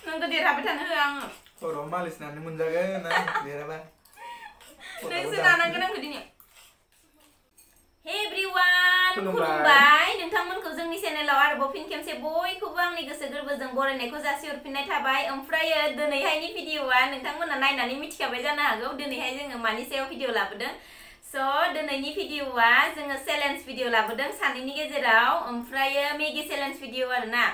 नोंखौ देरहाबाय थानो होआ आङो खर'आव मालिस नानो मोनजागोन ना देरहाबा नोंसो नानांगोन आंखौ दिनै हे एभ्रिवान खुलुमबाय नोंथांमोनखौ जोंनि चेनेलाव आरोबाव फिन खेबसे बयखौबो आंनि गोसो गोरबोजों बरायनायखौ जासिहरफिननाय थाबाय ओमफ्रायो दिनैहायनि भिडिअआ नोंथांमोना नायनानै मिथिखाबाय जानो हागौ दिनैहाय जोङो मानि सायाव भिडिअ लाबोदों स' दिनैनि भिडिअआ जोङो चेलेन्ज भिडिअ लाबोदों सानैनि गेजेराव ओमफ्रायो मेगि चेलेन्ज भिडिअ आरोना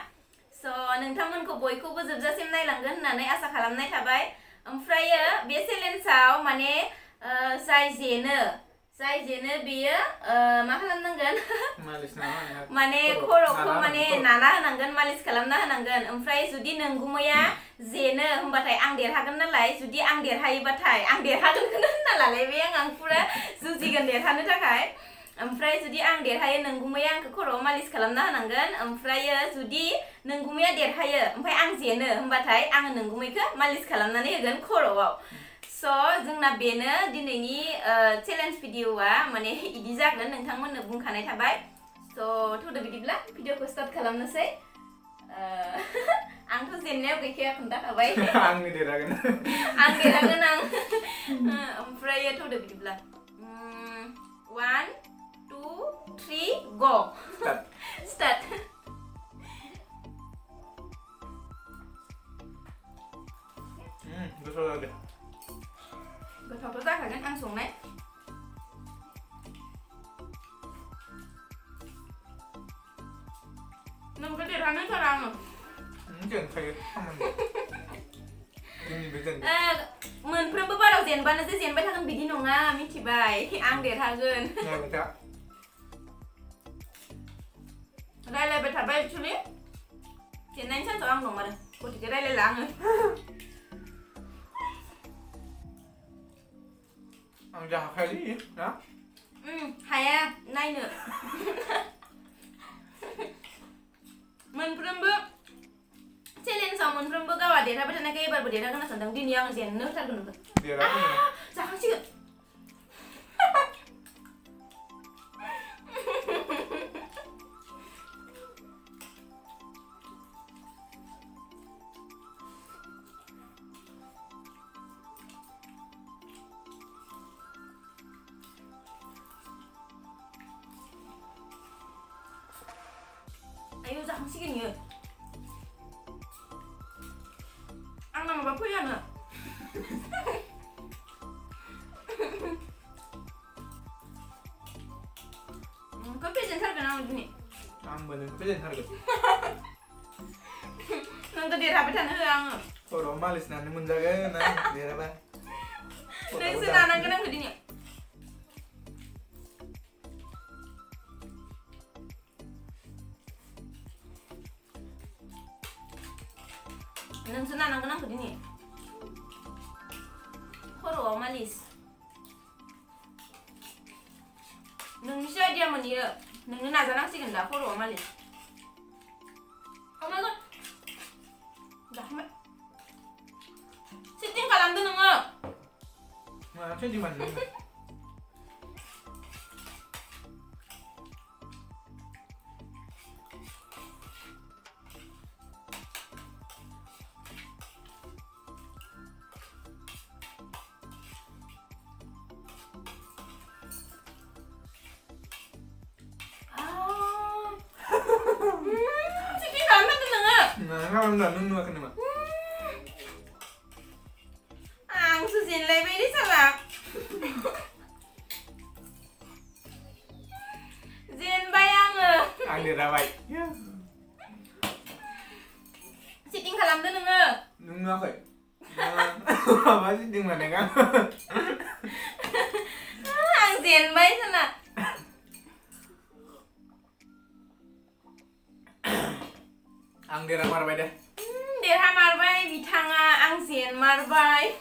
स' नोंथांमोनखौ बयखौबो जोबजासिम नायलांगोन होननानै आसा खालामनाय थाबाय ओमफ्रायो बे चेलेन्जआव माने जाय जेनो बेयो मा खालामनांगोन माने खर'खौ माने नाना होनांगोन मालिस खालामना होनांगोन ओमफ्राय जुदि नोंगुमैया जेनो होमबाथाय आं देरहागोन नालाय जुदि आं देरहायोबाथाय आं देरहागोनखौनो होनना लालायबाय आं पुरा जुजिगोन देरहानो थाखाय ओमफ्राय जुदि आं देरहायो नोंगुमैया आंखौ खर'आव मालिस खालामना होनांगोन ओमफ्रायो जुदि नोंगुमैया देरहायो ओमफ्राय आं जेनो होमबाथाय आङो नोंगुमैखौ मालिस खालामनानै होगोन खर'आव स' जोंना बेनो दिनैनि चेलेन्ज भिडिअआ माने इदि जागोन नोंथांमोननो बुंखानाय थाबाय स' थौदो बिदिब्ला भिडिअखौ स्टार्ट खालामनोसै आंथ' जेननायाव गैखाया खोन्थाखाबाय आंनो देरहागोन आं ओमफ्राय थौदो बिदिब्ला 1 2 3 go start गोथावथ' जाखागोन आं संनाय नोंखौ देरहानो होथारा आङो मोनफ्रोमबो बाराव जेनबानो जे जेनबाय थागोन बिदि नङा मिथिबाय आं देरहागोन रायलायबाय थाबाय एक्चुअलि जेननायनि सान्सआव आं दं आरो गथिखे रायलायला आङो आं जाखालि ना हाया नायनो मोनफ्रोमबो चेलेन्जआव मोनफ्रोमबो गावा देरहाबाय थानायखाय एबारबो देरहागोन होनना सानदों दिनै आं जेननो होथारगोन नोंखौ जाखांसिगोन ayo जाखांसिगोन इयो आंना माबा फैयानो नोंखौ फेजेनथारगोन आं दिनै आंबो नोंखौ फेजेनथारगोन नोंखौ देरहाबाय थानो होआ आङो खर'आव मालिस नानो मोनजागोन ना देरहाबा नोंसो नानांगोन आंखौ दिनै नोंसो नानांगोन आंखौ दिनै खर'आव मालिस नोंनिसो आइडिया मोनयो नोंनो नाजानांसिगोन दा खर'आव मालिस oh my god जाखांबाय सेटिं खालामदो नोङो मा सेटिं बानायदों nung nuakan nama. Ang susin lay bay di salak. Zen bayang. Ang dirawai. Sitting kalam tu nunga. Nung nuakan. Apa sitting mana kan? Ang zen bay salak. Ang diramar bay deh. Diramarbay bitanga ang zen marbay.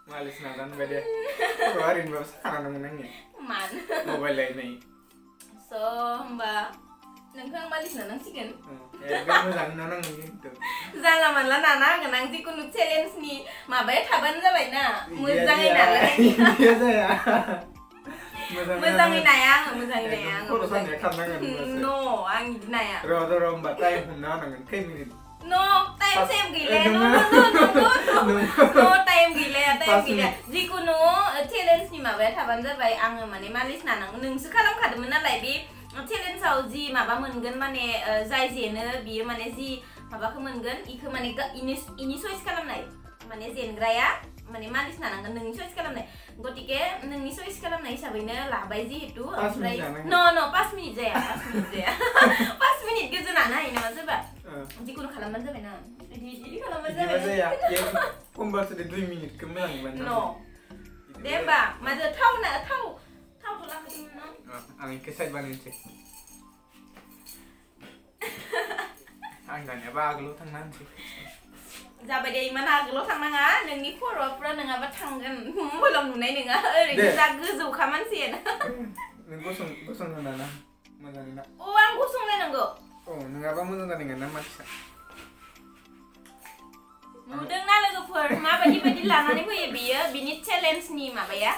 Malis nakan bay deh. Keluarin baru sekarang menangnya. Man. Mobile lain nih. So mbak, nengkang malis nanang sikan. Kan moजां nanang gitu. Jangan malah nana kenang sih kuno challenge nih. Mabay taban जाबाय ना. मोजाङै नालाय. Iya saya. मोजाङै नाया मोजाङै नाया खर'सानाया खारनांगोन no आं इदि नाया र' होमबा टाइम हमना होनांगोन खै मिनिट no टाइम सेम गैले नो टाइम गैले जिकुनु चेलेन्जनि माबाया थाबानो जाबाय आङो माने मालिस नानांगौ नोंसो खालामखादोंमोन नालाय बे चेलेन्जआव जि माबा मोनगोन माने जाय जेनो बियो माने जि माबाखौ मोनगोन इखो माने इनि चॉइस खालामनाय माने जेनग्राया माने मालिस नानांगोन नोंनि चॉइस खालामनाय गतिके नोंनि चॉइस खालामनाय हिसाबैनो लाबाय जिहेतु ओमफ्राय न 5 मिनिट जाया 5 मिनिट गोजो नानो हायो नामा सोरबा जिकुनु खालामबानो जाबाय ना इदि खालामबानो जाया कम्पालसरि 2 मिनिटखौ मोजां मोनबानो न दे होमबा माजो थावथ' लाखैमोन न आं इखौ साइड बानायनोसै आं दानियाबा आगोलाव थांना होनसै जाबाय दे इमान आगोलाव थांनाङा नोंनि खर'फ्रा नङाबा थांगोन मबाइलाव नुनाय नङा ओरैनो जा गोजौखा मानसियानो नों गसं होना मोजाङै ना अ आं गसंलायनांगौ अ नङाबा मोजां जानाय नङा ना मानसिया नुदोंना लोगोफोर माबायदि लानानै फैयो बियो बिनि चेलेन्जनि माबाया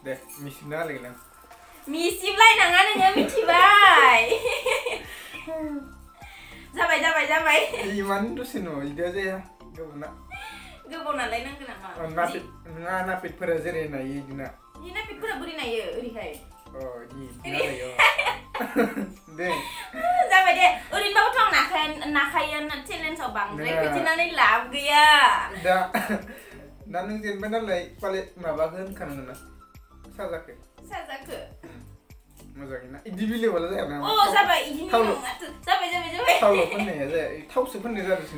दे मिसिबना होलायगोन आं मिसिबलायनाङा नोङो मिथिबाय जाबाय इमान दसे न इदिया जाया गोबाव नालाय नांगौ नामा नङा नापितफोरा जेरै नायो इदिना नापितफोरा बोरै नायो ओरैहाय नायो दे जाबाय दे ओरैनोबाबोथ' आं नाखायानो चेलेन्जआव बांद्राय बिदिनानै लाब गैया दा नों जेनबाय नालाय पाले माबाखौ होनखानांगोन ना साजाखो मोजाङै ना इदि बिलेबाल जाया ना अ जाबाय इदि जाबाय थावल' फोननाया जाया थावसो फोननाय जादोंसो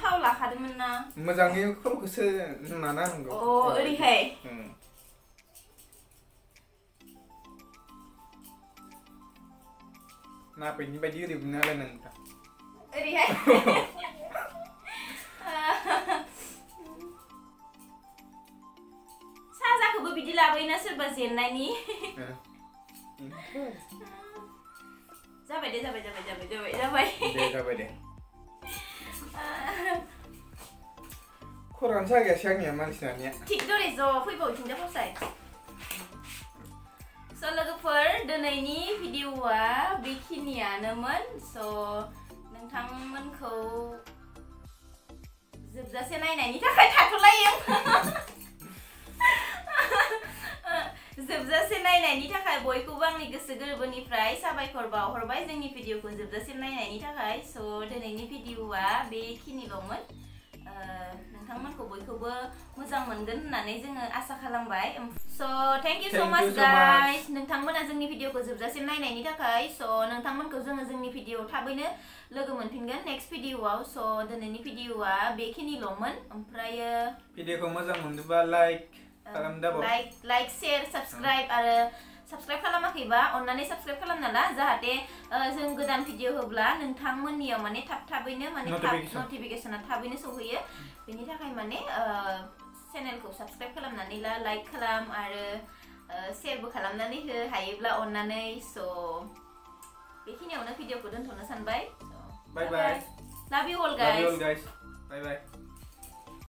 थाव लाखादोंमोन ना मोजाङै खर'खौसो नाना होनांगौ ओरैहाय नापेटनि बायदि ओरै बुंना होलायनांगौ दा ओरैहाय साजाखौबो बिदि लाबोयोना सोरबा जेननायनि जाबाय दे खर'आनो सागायासै आंनिया मानसि नानिया थिग दरे ज' फैबावथिंजा फसाय स' लोगोफोर दिनैनि भिडिअ'आ बेखिनियानोमोन स' नोंथांमोनखौ जोबजासे नायनायनि थाखाय थाथ'लायो जोबजासे नायनायनि थाखाय बयखौबो आंनि गोसो गोरबोनिफ्राय साबायखर बावहरबाय जोंनि भिडिअ'खौ जोबजासे नायनायनि थाखाय स' दिनैनि भिडिअ'आ बेखिनिल'मोन नोंथांमोनखौ बयखौबो मोजां मोनगोन होननानै जोङो आसा खालामबाय स' थेंक इउ स' माच गाइस नोंथांमोना जोंनि भिडिअ'खौ जोबजासे नायनायनि थाखाय स' नोंथांमोनखौ जोङो जोंनि भिडिअ'आव थाबैनो लोगो मोनफिनगोन नेक्स्ट भिडिअ'आव स' दिनैनि भिडिअ'आ बेखिनिल'मोन ओमफ्रायो भिडिअ'खौ मोजां मोनदोंबा लाइक शेयर साबस्क्राइब आरो साबस्क्राइब खालामाखैबा अन्नानै साबस्क्राइब खालामना ला जाहाथे जों गोदान भिडिअ होब्ला नोंथांमोननियाव माने थाबैनो माने नटिफिकेसना थाबैनो सौहैयो बेनि थाखाय माने चेनेलखौ साबस्क्राइब खालामनानै ला लाइक खालाम आरो शेयारबो खालामनानै हो हायोब्ला अन्नानै स' बेखिनियावनो भिडिअखौ दोनथ'नो सानबाय बाय बाय लाभ इउ अल गाइस बाय बाय